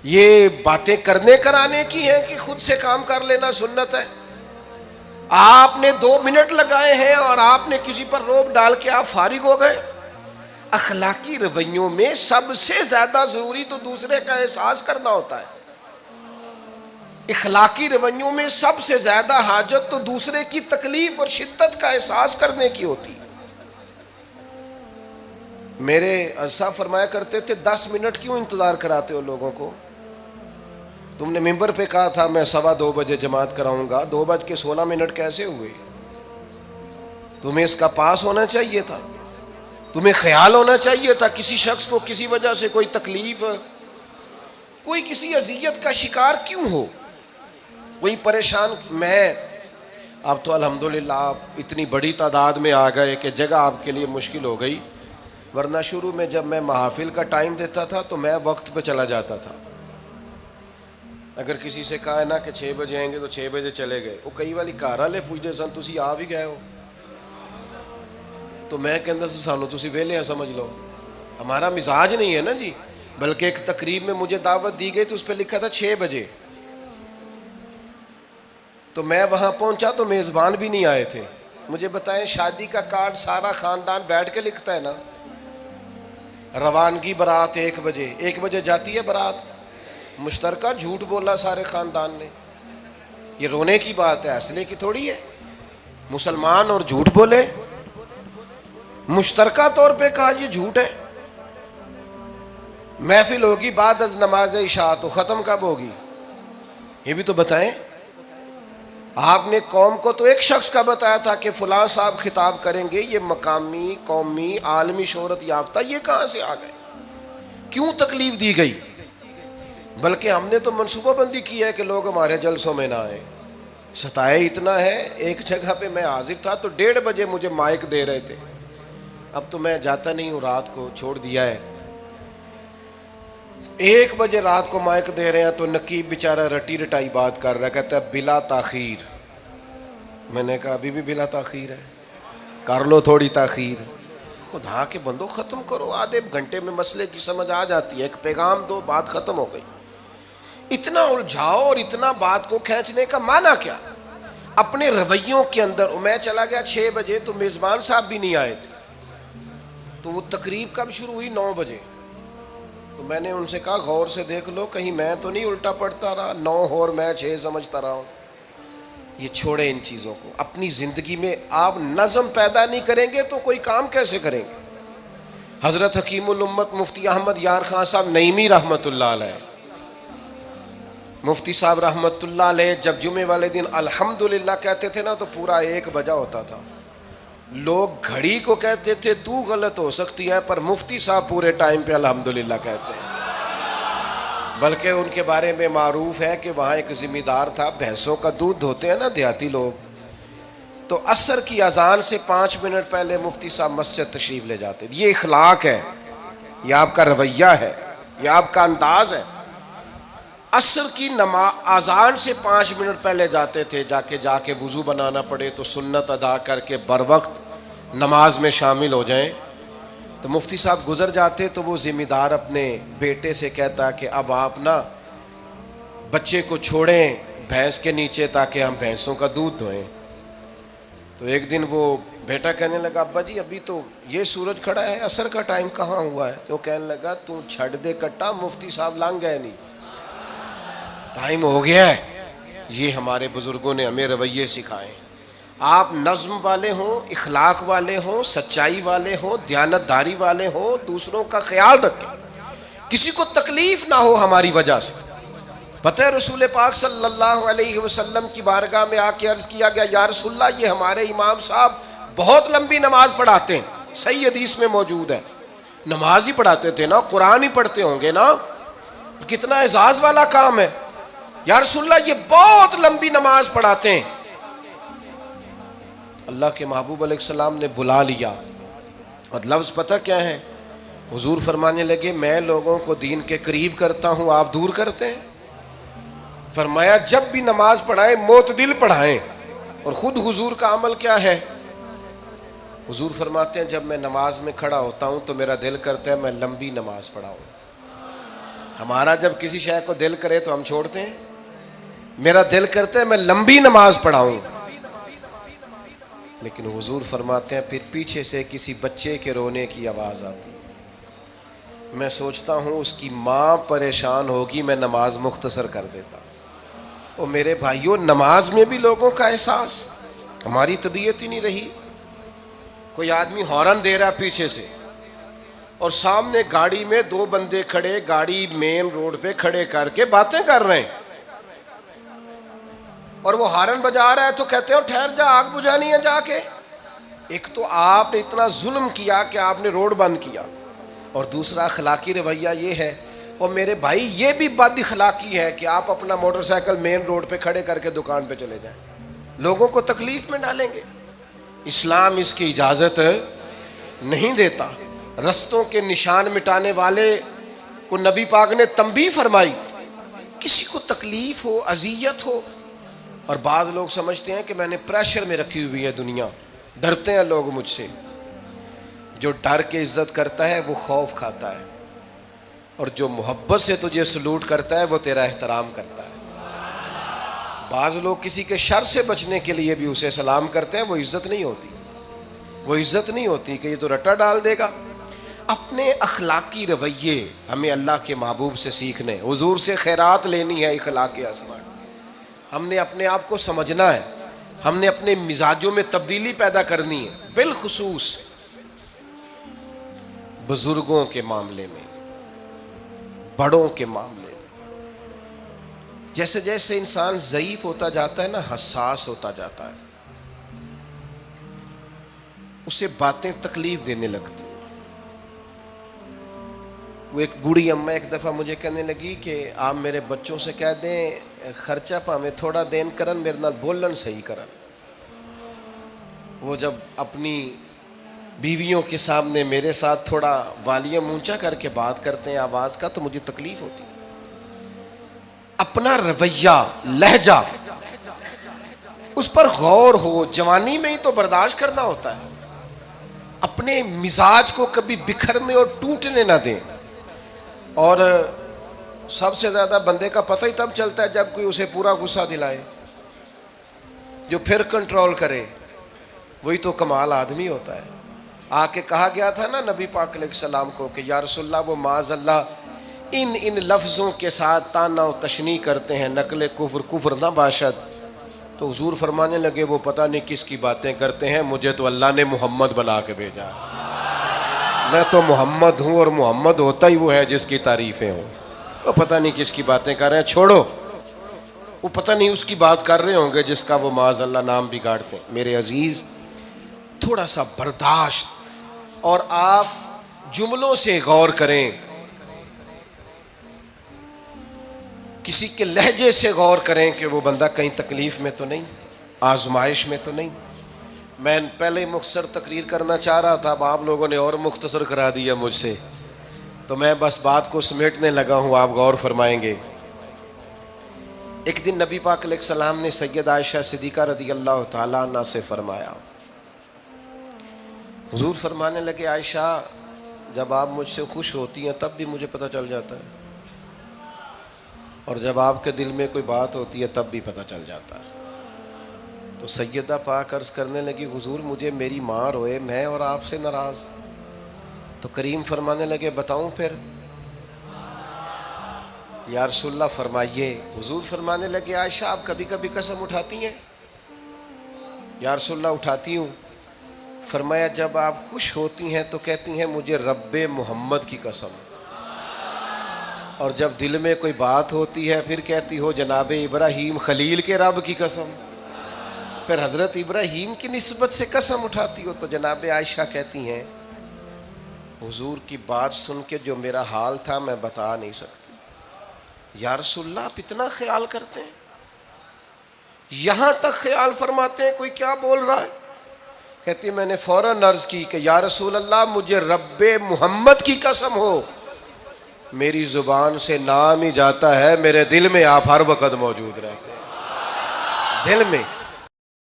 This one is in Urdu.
یہ باتیں کرنے کرانے کی ہیں کہ خود سے کام کر لینا سنت ہے؟ آپ نے 2 منٹ لگائے ہیں اور آپ نے کسی پر روب ڈال کے آپ فارغ ہو گئے۔ اخلاقی رویوں میں سب سے زیادہ ضروری تو دوسرے کا احساس کرنا ہوتا ہے۔ اخلاقی رویوں میں سب سے زیادہ حاجت تو دوسرے کی تکلیف اور شدت کا احساس کرنے کی ہوتی ہے۔ میرے صاحب فرمایا کرتے تھے 10 منٹ کیوں انتظار کراتے ہو لوگوں کو؟ تم نے ممبر پہ کہا تھا میں 2:15 بجے جماعت کراؤں گا، 2:16 کیسے ہوئے؟ تمہیں اس کا پاس ہونا چاہیے تھا، تمہیں خیال ہونا چاہیے تھا کسی شخص کو کسی وجہ سے کوئی تکلیف، کوئی کسی اذیت کا شکار کیوں ہو، کوئی پریشان۔ میں اب تو الحمدللہ آپ اتنی بڑی تعداد میں آ گئے کہ جگہ آپ کے لیے مشکل ہو گئی، ورنہ شروع میں جب میں محافل کا ٹائم دیتا تھا تو میں وقت پہ چلا جاتا تھا۔ اگر کسی سے کہا ہے نا کہ 6 بجے آئیں گے تو 6 بجے چلے گئے، وہ کئی والی گھر والے پوچھتے سن تسی آ بھی گئے ہو، تو میں کہندا سانو تسی ویلے ہیں سمجھ لو۔ ہمارا مزاج نہیں ہے نا جی، بلکہ ایک تقریب میں مجھے دعوت دی گئی تو اس پہ لکھا تھا 6 بجے، تو میں وہاں پہنچا تو میزبان بھی نہیں آئے تھے۔ مجھے بتائیں شادی کا کارڈ سارا خاندان بیٹھ کے لکھتا ہے نا، روانگی برات 1 بجے، 1 بجے جاتی ہے برات، مشترکہ جھوٹ بولا سارے خاندان نے۔ یہ رونے کی بات ہے، ہنسنے کی تھوڑی ہے۔ مسلمان اور جھوٹ بولے، مشترکہ طور پہ کہا یہ جھوٹ ہے۔ محفل ہوگی بعد از نماز عشاء، تو ختم کب ہوگی یہ بھی تو بتائیں۔ آپ نے قوم کو تو ایک شخص کا بتایا تھا کہ فلاں صاحب خطاب کریں گے، یہ مقامی، قومی، عالمی شہرت یافتہ، یہ کہاں سے آ گئے؟ کیوں تکلیف دی گئی؟ بلکہ ہم نے تو منصوبہ بندی کی ہے کہ لوگ ہمارے جلسوں میں نہ آئیں۔ ستائے اتنا ہے، ایک جگہ پہ میں حاضر تھا تو 1:30 بجے مجھے مائک دے رہے تھے، اب تو میں جاتا نہیں ہوں، رات کو چھوڑ دیا ہے۔ 1 بجے رات کو مائک دے رہے ہیں تو نقیب بیچارہ رٹی رٹائی بات کر رہا ہے، کہتا ہے بلا تاخیر۔ میں نے کہا ابھی بھی بلا تاخیر ہے، کر لو تھوڑی تاخیر۔ خدا کے بندو ختم کرو، آدھے گھنٹے میں مسئلے کی سمجھ آ جاتی ہے، ایک پیغام دو، بات ختم ہو گئی۔ اتنا الجھاؤ اور اتنا بات کو کھینچنے کا معنی کیا؟ اپنے رویوں کے اندر۔ میں چلا گیا 6 بجے تو میزبان صاحب بھی نہیں آئے تھے، تو وہ تقریب کب شروع ہوئی؟ 9 بجے۔ تو میں نے ان سے کہا غور سے دیکھ لو کہیں میں تو نہیں الٹا پڑتا رہا، 9 اور میں 6 سمجھتا رہا ہوں۔ یہ چھوڑے ان چیزوں کو، اپنی زندگی میں آپ نظم پیدا نہیں کریں گے تو کوئی کام کیسے کریں گے؟ حضرت حکیم الامت مفتی احمد یار خان صاحب نعیمی رحمۃ اللہ علیہ، مفتی صاحب رحمۃ اللہ علیہ جب جمعے والے دن الحمدللہ کہتے تھے نا تو پورا 1 بجا ہوتا تھا۔ لوگ گھڑی کو کہتے تھے تو غلط ہو سکتی ہے، پر مفتی صاحب پورے ٹائم پہ الحمدللہ کہتے ہیں۔ بلکہ ان کے بارے میں معروف ہے کہ وہاں ایک ذمہ دار تھا، بھینسوں کا دودھ دھوتے ہیں نا دیہاتی لوگ، تو عصر کی اذان سے 5 منٹ پہلے مفتی صاحب مسجد تشریف لے جاتے۔ یہ اخلاق ہے، یہ آپ کا رویہ ہے، یہ آپ کا انداز ہے۔ عصر کی اذان سے 5 منٹ پہلے جاتے تھے، جا کے وضو بنانا پڑے تو سنت ادا کر کے بر وقت نماز میں شامل ہو جائیں۔ تو مفتی صاحب گزر جاتے تو وہ ذمہ دار اپنے بیٹے سے کہتا کہ اب آپ نا بچے کو چھوڑیں بھینس کے نیچے تاکہ ہم بھینسوں کا دودھ دھوئیں۔ تو ایک دن وہ بیٹا کہنے لگا ابا جی ابھی تو یہ سورج کھڑا ہے، عصر کا ٹائم کہاں ہوا ہے؟ تو کہنے لگا تو چھڑ دے کٹا، مفتی صاحب لنگ گئے نہیں، ٹائم ہو گیا ہے۔ یہ ہمارے بزرگوں نے ہمیں رویے سکھائے۔ آپ نظم والے ہوں، اخلاق والے ہوں، سچائی والے ہوں، دیانت داری والے ہوں، دوسروں کا خیال رکھیں، کسی کو تکلیف نہ ہو ہماری وجہ سے۔ پتہ ہے رسول پاک صلی اللہ علیہ وسلم کی بارگاہ میں آ کے عرض کیا گیا یا رسول اللہ یہ ہمارے امام صاحب بہت لمبی نماز پڑھاتے ہیں، صحیح حدیث میں موجود ہے۔ نماز ہی پڑھاتے تھے نا، قرآن ہی پڑھتے ہوں گے نا، کتنا اعزاز والا کام ہے۔ یا رسول اللہ یہ بہت لمبی نماز پڑھاتے ہیں۔ اللہ کے محبوب علیہ السلام نے بلا لیا، اور لفظ پتہ کیا ہے؟ حضور فرمانے لگے میں لوگوں کو دین کے قریب کرتا ہوں، آپ دور کرتے ہیں۔ فرمایا جب بھی نماز پڑھائیں معتدل پڑھائیں۔ اور خود حضور کا عمل کیا ہے؟ حضور فرماتے ہیں جب میں نماز میں کھڑا ہوتا ہوں تو میرا دل کرتا ہے میں لمبی نماز پڑھاؤں۔ ہمارا جب کسی شے کو دل کرے تو ہم چھوڑتے ہیں. میرا دل کرتا ہے میں لمبی نماز پڑھاؤں, لیکن حضور فرماتے ہیں پھر پیچھے سے کسی بچے کے رونے کی آواز آتی, میں سوچتا ہوں اس کی ماں پریشان ہوگی, میں نماز مختصر کر دیتا. اور میرے بھائیوں, نماز میں بھی لوگوں کا احساس, ہماری طبیعت ہی نہیں رہی. کوئی آدمی ہارن دے رہا ہے پیچھے سے, اور سامنے گاڑی میں 2 بندے کھڑے, گاڑی مین روڈ پہ کھڑے کر کے باتیں کر رہے ہیں, اور وہ ہارن بجا رہا ہے تو کہتے ہیں ٹھہر جا, آگ بجھانی ہے جا کے. ایک تو آپ نے اتنا ظلم کیا کہ آپ نے روڈ بند کیا, اور دوسرا اخلاقی رویہ یہ ہے. اور میرے بھائی یہ بھی بد اخلاقی ہے کہ آپ اپنا موٹر سائیکل مین روڈ پہ کھڑے کر کے دکان پہ چلے جائیں, لوگوں کو تکلیف میں ڈالیں گے. اسلام اس کی اجازت نہیں دیتا. رستوں کے نشان مٹانے والے کو نبی پاک نے تنبیہ فرمائی, کسی کو تکلیف ہو, اذیت ہو. اور بعض لوگ سمجھتے ہیں کہ میں نے پریشر میں رکھی ہوئی ہے دنیا, ڈرتے ہیں لوگ مجھ سے. جو ڈر کے عزت کرتا ہے وہ خوف کھاتا ہے, اور جو محبت سے تجھے سلوٹ کرتا ہے وہ تیرا احترام کرتا ہے. بعض لوگ کسی کے شر سے بچنے کے لیے بھی اسے سلام کرتے ہیں, وہ عزت نہیں ہوتی, وہ عزت نہیں ہوتی کہ یہ تو رٹا ڈال دے گا. اپنے اخلاقی رویے ہمیں اللہ کے محبوب سے سیکھنے, حضور سے خیرات لینی ہے, اخلاق اسما. ہم نے اپنے آپ کو سمجھنا ہے, ہم نے اپنے مزاجوں میں تبدیلی پیدا کرنی ہے, بالخصوص بزرگوں کے معاملے میں, بڑوں کے معاملے میں. جیسے جیسے انسان ضعیف ہوتا جاتا ہے نا, حساس ہوتا جاتا ہے, اسے باتیں تکلیف دینے لگتی ہیں. وہ ایک بوڑھی اماں ایک دفعہ مجھے کہنے لگی کہ آپ میرے بچوں سے کہہ دیں خرچہ پاویں تھوڑا دین کرن, میرے نال بولن صحیح کرن. وہ جب اپنی بیویوں کے سامنے میرے ساتھ تھوڑا والیوم اونچا کر کے بات کرتے ہیں آواز کا, تو مجھے تکلیف ہوتی ہے. اپنا رویہ, لہجہ, اس پر غور ہو. جوانی میں ہی تو برداشت کرنا ہوتا ہے. اپنے مزاج کو کبھی بکھرنے اور ٹوٹنے نہ دیں. اور سب سے زیادہ بندے کا پتہ ہی تب چلتا ہے جب کوئی اسے پورا غصہ دلائے, جو پھر کنٹرول کرے, وہی تو کمال آدمی ہوتا ہے. آ کے کہا گیا تھا نا نبی پاک علیہ السلام کو کہ یا رسول اللہ وہ معاذ اللہ ان لفظوں کے ساتھ تانا و تشنیع کرتے ہیں, نقل کفر نہ باشد. تو حضور فرمانے لگے وہ پتہ نہیں کس کی باتیں کرتے ہیں, مجھے تو اللہ نے محمد بنا کے بھیجا, میں تو محمد ہوں, اور محمد ہوتا ہی وہ ہے جس کی تعریفیں ہوں. وہ پتہ نہیں کس کی باتیں کر رہے ہیں, چھوڑو. وہ پتہ نہیں اس کی بات کر رہے ہوں گے جس کا وہ معاذ اللہ نام بگاڑتے ہیں. میرے عزیز, تھوڑا سا برداشت, اور آپ جملوں سے غور کریں, کسی کے لہجے سے غور کریں کہ وہ بندہ کہیں تکلیف میں تو نہیں, آزمائش میں تو نہیں. میں پہلے مختصر تقریر کرنا چاہ رہا تھا, اب آپ لوگوں نے اور مختصر کرا دیا مجھ سے, تو میں بس بات کو سمیٹنے لگا ہوں, آپ غور فرمائیں گے. ایک دن نبی پاک علیہ السلام نے سید عائشہ صدیقہ رضی اللہ تعالیٰ عنہ سے فرمایا. حضور فرمانے لگے عائشہ جب آپ مجھ سے خوش ہوتی ہیں تب بھی مجھے پتہ چل جاتا ہے, اور جب آپ کے دل میں کوئی بات ہوتی ہے تب بھی پتہ چل جاتا ہے. تو سیدہ پاک عرض کرنے لگی حضور مجھے میری ماں روئے, میں اور آپ سے ناراض. تو کریم فرمانے لگے بتاؤں پھر؟ یا رسول اللہ فرمائیے. حضور فرمانے لگے عائشہ آپ کبھی کبھی قسم اٹھاتی ہیں؟ یا رسول اللہ اٹھاتی ہوں. فرمایا جب آپ خوش ہوتی ہیں تو کہتی ہیں مجھے رب محمد کی قسم, اور جب دل میں کوئی بات ہوتی ہے پھر کہتی ہو جناب ابراہیم خلیل کے رب کی قسم. پھر حضرت ابراہیم کی نسبت سے قسم اٹھاتی ہو. تو جناب عائشہ کہتی ہیں حضور کی بات سن کے جو میرا حال تھا میں بتا نہیں سکتی. یا رسول اللہ آپ اتنا خیال کرتے ہیں؟ یہاں تک خیال فرماتے ہیں کوئی کیا بول رہا ہے؟ کہتی میں نے فوراً عرض کی کہ یا رسول اللہ مجھے رب محمد کی قسم ہو, میری زبان سے نام ہی جاتا ہے, میرے دل میں آپ ہر وقت موجود رہتے ہیں, دل میں.